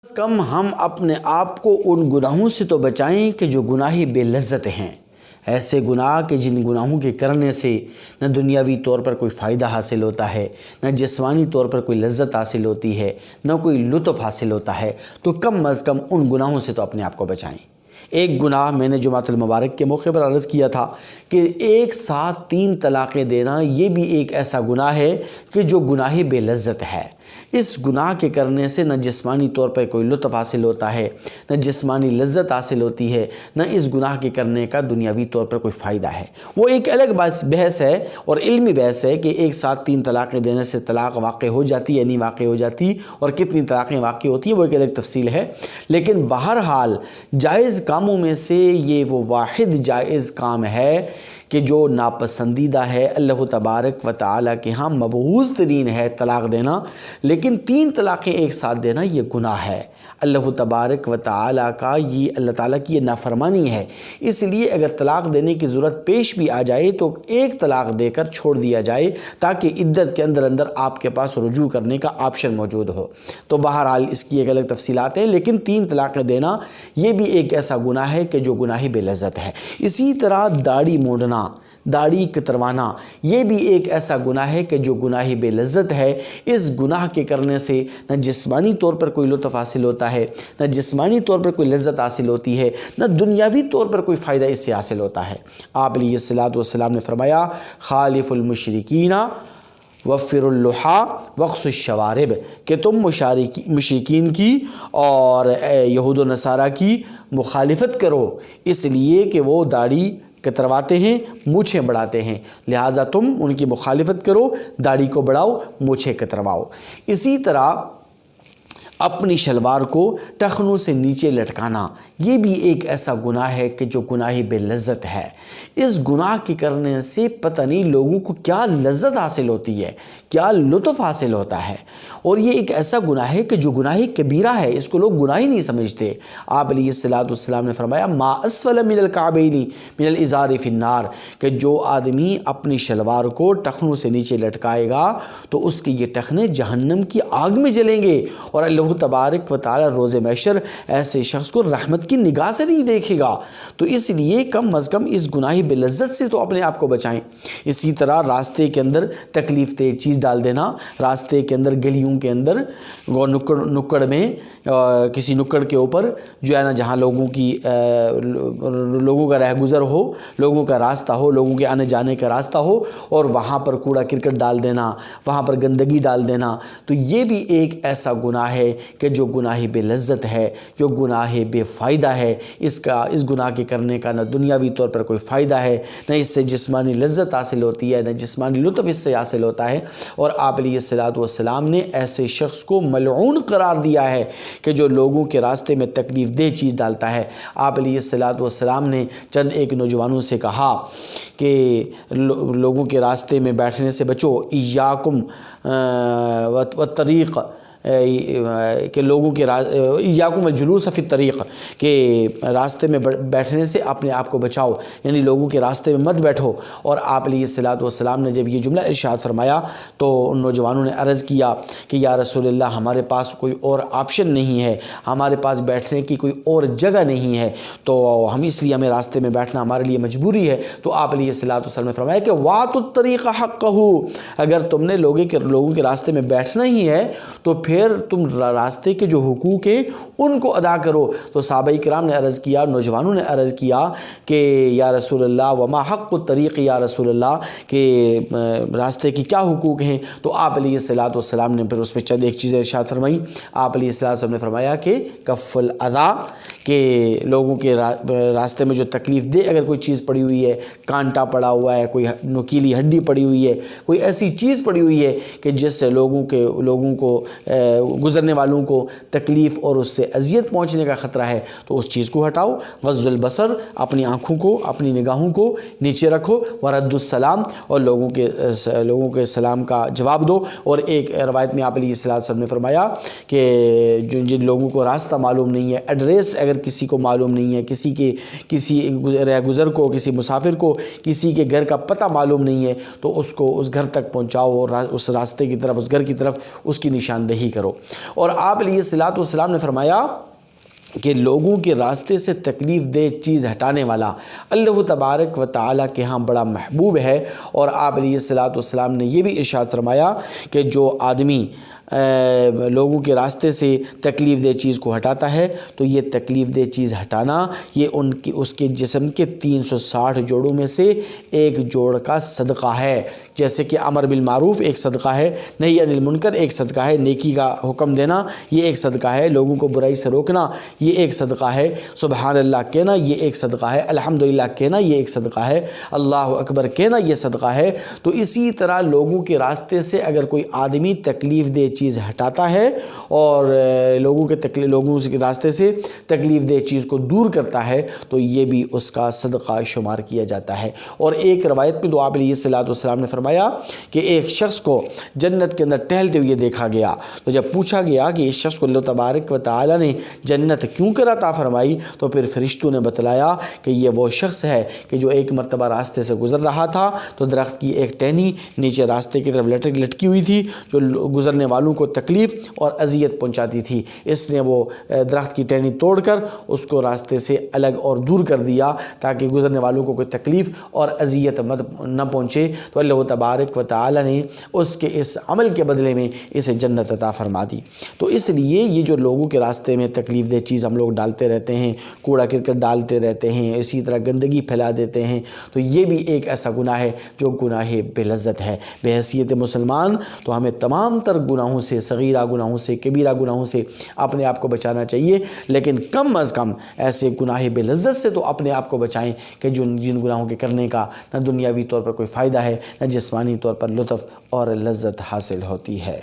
کم ہم اپنے آپ کو ان گناہوں سے تو بچائیں کہ جو گناہ بے لذت ہیں، ایسے گناہ کہ جن گناہوں کے کرنے سے نہ دنیاوی طور پر کوئی فائدہ حاصل ہوتا ہے، نہ جسمانی طور پر کوئی لذت حاصل ہوتی ہے، نہ کوئی لطف حاصل ہوتا ہے، تو کم از کم ان گناہوں سے تو اپنے آپ کو بچائیں۔ ایک گناہ میں نے جمعۃ المبارک کے موقع پر عرض کیا تھا کہ ایک ساتھ 3 طلاقیں دینا یہ بھی ایک ایسا گناہ ہے کہ جو گناہ بے لذت ہے۔ اس گناہ کے کرنے سے نہ جسمانی طور پر کوئی لطف حاصل ہوتا ہے، نہ جسمانی لذت حاصل ہوتی ہے، نہ اس گناہ کے کرنے کا دنیاوی طور پر کوئی فائدہ ہے۔ وہ ایک الگ بحث ہے اور علمی بحث ہے کہ ایک ساتھ 3 طلاقیں دینے سے طلاق واقع ہو جاتی ہے یا نہیں واقع ہو جاتی، اور کتنی طلاقیں واقع ہوتی ہیں وہ ایک الگ تفصیل ہے۔ لیکن بہرحال جائز کاموں میں سے یہ وہ واحد جائز کام ہے کہ جو ناپسندیدہ ہے، اللہ تبارک و تعالیٰ کے ہاں مبغوض ترین ہے طلاق دینا، لیکن 3 طلاقیں ایک ساتھ دینا یہ گناہ ہے۔ اللہ تبارک و تعالیٰ کا یہ اللہ تعالیٰ کی یہ نافرمانی ہے۔ اس لیے اگر طلاق دینے کی ضرورت پیش بھی آ جائے تو ایک طلاق دے کر چھوڑ دیا جائے تاکہ عدت کے اندر آپ کے پاس رجوع کرنے کا آپشن موجود ہو۔ تو بہرحال اس کی ایک الگ تفصیلات ہیں، لیکن 3 طلاقیں دینا یہ بھی ایک ایسا گناہ ہے کہ جو گناہ بے لذت ہے۔ اسی طرح داڑھی مونڈنا، داڑھی کتروانا یہ بھی ایک ایسا گناہ ہے کہ جو گناہ بے لذت ہے۔ اس گناہ کے کرنے سے نہ جسمانی طور پر کوئی لطف حاصل ہوتا ہے، نہ جسمانی طور پر کوئی لذت حاصل ہوتی ہے، نہ دنیاوی طور پر کوئی فائدہ اس سے حاصل ہوتا ہے۔ آپ علیہ الصلوۃ والسلام نے فرمایا خالف المشرکین وفر اللحا وقص الشوارب، کہ تم مشرکین کی اور یہود و نصارہ کی مخالفت کرو، اس لیے کہ وہ داڑھی کترواتے ہیں، مونچھیں بڑھاتے ہیں، لہٰذا تم ان کی مخالفت کرو، داڑھی کو بڑھاؤ، مونچھیں کترواؤ۔ اسی طرح اپنی شلوار کو ٹخنوں سے نیچے لٹکانا یہ بھی ایک ایسا گناہ ہے کہ جو گناہ بے لذت ہے۔ اس گناہ کے کرنے سے پتہ نہیں لوگوں کو کیا لذت حاصل ہوتی ہے، کیا لطف حاصل ہوتا ہے، اور یہ ایک ایسا گناہ ہے کہ جو گناہ کبیرہ ہے، اس کو لوگ گناہ ہی نہیں سمجھتے۔ آپ علیہ الصلوۃ والسلام نے فرمایا ما اسفل من الکعبین من الازار فی النار، کہ جو آدمی اپنی شلوار کو ٹخنوں سے نیچے لٹکائے گا تو اس کے یہ ٹخنے جہنم کی آگ میں جلیں گے، اور اللہ تبارک و تعالی روز محشر ایسے شخص کو رحمت کی نگاہ سے نہیں دیکھے گا۔ تو اس لیے کم از کم اس گناہ بے لذت سے تو اپنے آپ کو بچائیں۔ اسی طرح راستے کے اندر تکلیف دہ چیز ڈال دینا، راستے کے اندر گلیوں کے اندر نکڑ میں کسی نکڑ کے اوپر جو ہے نا جہاں لوگوں کا رہ گزر ہو، لوگوں کا راستہ ہو، لوگوں کے آنے جانے کا راستہ ہو، اور وہاں پر کوڑا کرکٹ ڈال دینا، وہاں پر گندگی ڈال دینا، تو یہ بھی ایک ایسا گناہ ہے کہ جو گناہ بے لذت ہے، جو گناہ بے فائدہ ہے۔ اس گناہ کے کرنے کا نہ دنیاوی طور پر کوئی فائدہ ہے، نہ اس سے جسمانی لذت حاصل ہوتی ہے، نہ جسمانی لطف اس سے حاصل ہوتا ہے، اور آپ علیہ الصلوۃ والسلام نے ایسے شخص کو ملعون قرار دیا ہے کہ جو لوگوں کے راستے میں تکلیف دہ چیز ڈالتا ہے۔ آپ علیہ الصلوۃ والسلام نے چند ایک نوجوانوں سے کہا کہ لوگوں کے راستے میں بیٹھنے سے بچو، ایاکم والطریق، کہ لوگوں کے ایاکم الجلوس فی الطریق، کہ راستے میں بیٹھنے سے اپنے آپ کو بچاؤ، یعنی لوگوں کے راستے میں مت بیٹھو۔ اور آپ علیہ الصلوۃ والسلام نے جب یہ جملہ ارشاد فرمایا تو ان نوجوانوں نے عرض کیا کہ یا رسول اللہ ہمارے پاس کوئی اور آپشن نہیں ہے، ہمارے پاس بیٹھنے کی کوئی اور جگہ نہیں ہے، تو اس لیے ہمیں راستے میں بیٹھنا ہمارے لیے مجبوری ہے۔ تو آپ علیہ الصلوۃ والسلام نے فرمایا کہ وَأْتُوا الطَّرِيقَ حَقَّهُ، اگر تم نے لوگوں کے راستے میں بیٹھنا ہی ہے تو پھر تم راستے کے جو حقوق ہیں ان کو ادا کرو۔ تو صحابہ کرام نے عرض کیا، نوجوانوں نے عرض کیا کہ یا رسول اللہ وما حق الطریق، یا رسول اللہ کہ راستے کی کیا حقوق ہیں؟ تو آپ علیہ الصلوۃ والسلام نے پھر اس میں چند ایک چیزیں ارشاد فرمائی۔ آپ علیہ الصلوۃ والسلام نے فرمایا کہ کف الاذی، کہ لوگوں کے راستے میں جو تکلیف دہ اگر کوئی چیز پڑی ہوئی ہے، کانٹا پڑا ہوا ہے، کوئی نوکیلی ہڈی پڑی ہوئی ہے، کوئی ایسی چیز پڑی ہوئی ہے کہ جس سے لوگوں کو گزرنے والوں کو تکلیف اور اس سے اذیت پہنچنے کا خطرہ ہے، تو اس چیز کو ہٹاؤ۔ غض البصر، اپنی آنکھوں کو، اپنی نگاہوں کو نیچے رکھو۔ ورد السلام، اور لوگوں کے سلام کا جواب دو۔ اور ایک روایت میں آپ علیہ الصلوۃ والسلام نے فرمایا کہ جن لوگوں کو راستہ معلوم نہیں ہے، ایڈریس اگر اگر کسی کو معلوم نہیں ہے، کسی گزر کو، کسی مسافر کو کسی کے گھر کا پتہ معلوم نہیں ہے، تو اس کو اس گھر تک پہنچاؤ اور اس راستے کی طرف، اس گھر کی طرف اس کی نشاندہی کرو۔ اور آپ علیہ الصلوۃ والسلام نے فرمایا کہ لوگوں کے راستے سے تکلیف دہ چیز ہٹانے والا اللہ تبارک و تعالیٰ کے ہاں بڑا محبوب ہے۔ اور آپ علیہ الصلوۃ والسلام نے یہ بھی ارشاد فرمایا کہ جو آدمی لوگوں کے راستے سے تکلیف دہ چیز کو ہٹاتا ہے تو یہ تکلیف دہ چیز ہٹانا یہ اس کے جسم کے 360 جوڑوں میں سے ایک جوڑ کا صدقہ ہے۔ جیسے کہ امر بالمعروف ایک صدقہ ہے، نہی عن المنکر ایک صدقہ ہے، نیکی کا حکم دینا یہ ایک صدقہ ہے، لوگوں کو برائی سے روکنا یہ ایک صدقہ ہے، سبحان اللہ کہنا یہ ایک صدقہ ہے، الحمدللہ کہنا یہ ایک صدقہ ہے، اللہ اکبر کہنا یہ صدقہ ہے۔ تو اسی طرح لوگوں کے راستے سے اگر کوئی آدمی تکلیف دہ چیز ہٹاتا ہے اور لوگوں کے راستے سے تکلیف دہ چیز کو دور کرتا ہے تو یہ بھی اس کا صدقہ شمار کیا جاتا ہے۔ اور ایک روایت میں تو آپ علیہ الصلوۃ والسلام نے فرمایا کہ ایک شخص کو جنت کے اندر ٹہلتے ہوئے دیکھا گیا، تو جب پوچھا گیا کہ اس شخص کو اللہ تبارک و تعالیٰ نے جنت کیوں کر عطا فرمائی، تو پھر فرشتوں نے بتلایا کہ یہ وہ شخص ہے کہ جو ایک مرتبہ راستے سے گزر رہا تھا تو درخت کی ایک ٹہنی نیچے راستے کی طرف لٹکی ہوئی تھی جو گزرنے والوں کو تکلیف اور اذیت پہنچاتی تھی، اس نے وہ درخت کی ٹہنی توڑ کر اس کو راستے سے الگ اور دور کر دیا تاکہ گزرنے والوں کو کوئی تکلیف اور اذیت نہ پہنچے۔ تو اللہ تبارک و تعالی نے اس کے اس عمل کے بدلے میں اسے جنت عطا فرما دی۔ تو اس لیے یہ جو لوگوں کے راستے میں تکلیف دہ چیز ہم لوگ ڈالتے رہتے ہیں، کوڑا کرکٹ ڈالتے رہتے ہیں، اسی طرح گندگی پھیلا دیتے ہیں، تو یہ بھی ایک ایسا گناہ ہے جو گناہ بے لذت ہے۔ بے حیثیت مسلمان تو ہمیں تمام تر گناہوں سے، صغیرہ گناہوں سے، کبیرہ گناہوں سے اپنے آپ کو بچانا چاہیے، لیکن کم از کم ایسے گناہ بے لذت سے تو اپنے آپ کو بچائیں کہ جن گناہوں کے کرنے کا نہ دنیاوی طور پر کوئی فائدہ ہے، نہ جسمانی طور پر لطف اور لذت حاصل ہوتی ہے۔